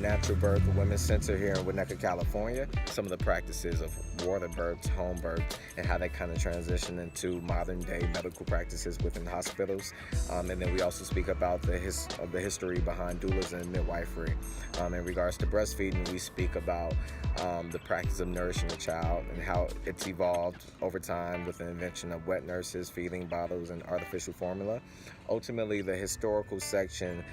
Natural Birth Women's Center here in Winnetka, California. Some of the practices of water births, home birth, and how they kind of transition into modern day medical practices within hospitals. And then we also speak about the history behind doulas and midwifery. In regards to breastfeeding, we speak about the practice of nourishing a child and how it's evolved over time with the invention of wet nurses, feeding bottles, and artificial formula. Ultimately, the historical section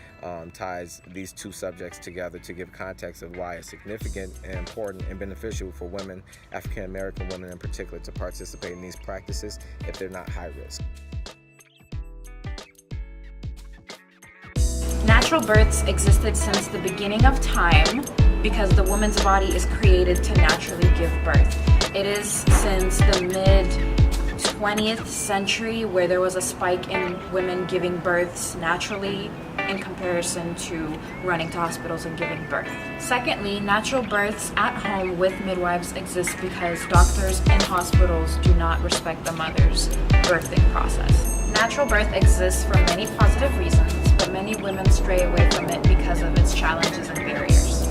ties these two subjects together to give context of why it's significant and important and beneficial for women, African American women in particular, to participate in these practices if they're not high risk. Natural births existed since the beginning of time because the woman's body is created to naturally give birth. It is since the mid-20th century where there was a spike in women giving births naturally in comparison to running to hospitals and giving birth. Secondly, natural births at home with midwives exist because doctors in hospitals do not respect the mother's birthing process. Natural birth exists for many positive reasons, but many women stray away from it because of its challenges and barriers.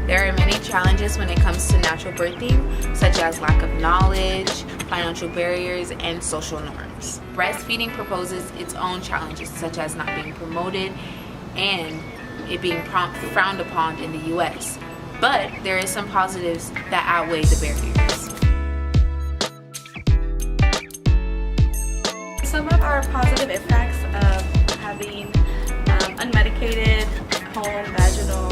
There are many challenges when it comes to natural birthing, such as lack of knowledge, financial barriers, and social norms. Breastfeeding proposes its own challenges, such as not being promoted and it being frowned upon in the US. But there is some positives that outweigh the barriers. Some of our positive impacts of having unmedicated home vaginal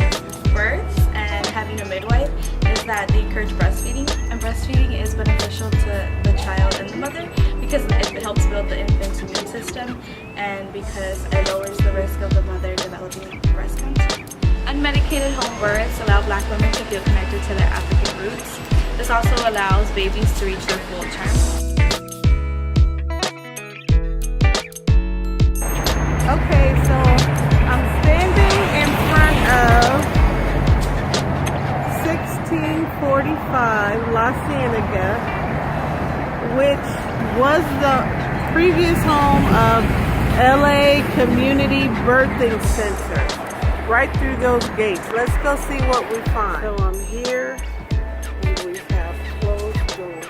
births and having a midwife is that they encourage breastfeeding, and breastfeeding is beneficial to the child and the mother because it helps build the infant's immune system and because it lowers the risk of the mother developing breast cancer. Unmedicated home births allow Black women to feel connected to their African roots. This also allows babies to reach their full term. Okay, so I'm standing in front of 1645 La Cienega, which was the previous home of LA Community Birthing Center. Right through those gates. Let's go see what we find. So I'm here and we have closed doors,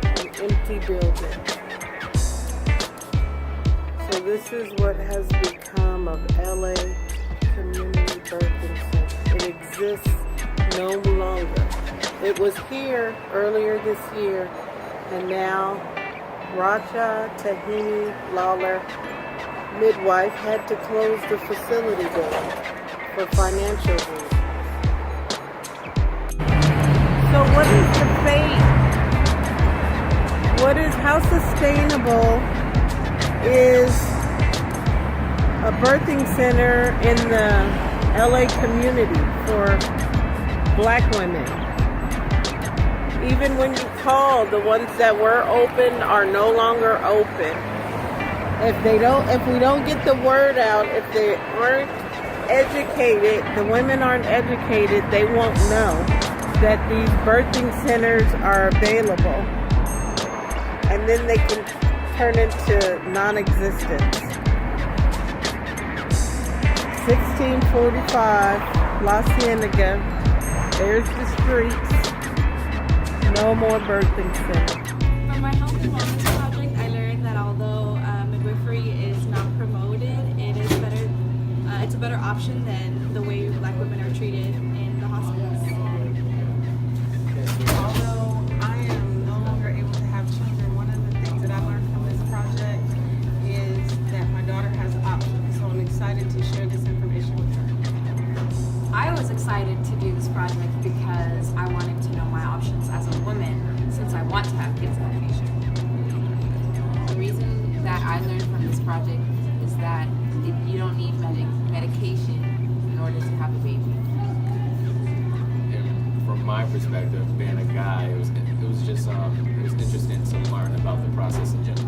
an empty building. So this is what has become of LA Community Birthing Center. It exists no longer. It was here earlier this year, and now Racha Tahini Lawler midwife had to close the facility down for financial reasons. So what is the fate? How sustainable is a birthing center in the LA community for Black women? Even when you call, the ones that were open are no longer open. If we don't get the word out, if they aren't educated, the women aren't educated, they won't know that these birthing centers are available. And then they can turn into non-existence. 1645 La Cienega, there's the streets. No more birthing center. From my health and wellness project, I learned that although midwifery is not promoted, it's a better option than the way Black women are treated in the hospitals. Although I am no longer able to have children, one of the things that I learned from this project is that my daughter has options, so I'm excited to share this information with her. I was excited to do this project because I wanted to know my options as a woman since I want to have kids in the future. The reason that I learned from this project is that you don't need medication in order to have a baby. And from my perspective, being a guy, it was interesting to learn about the process in general.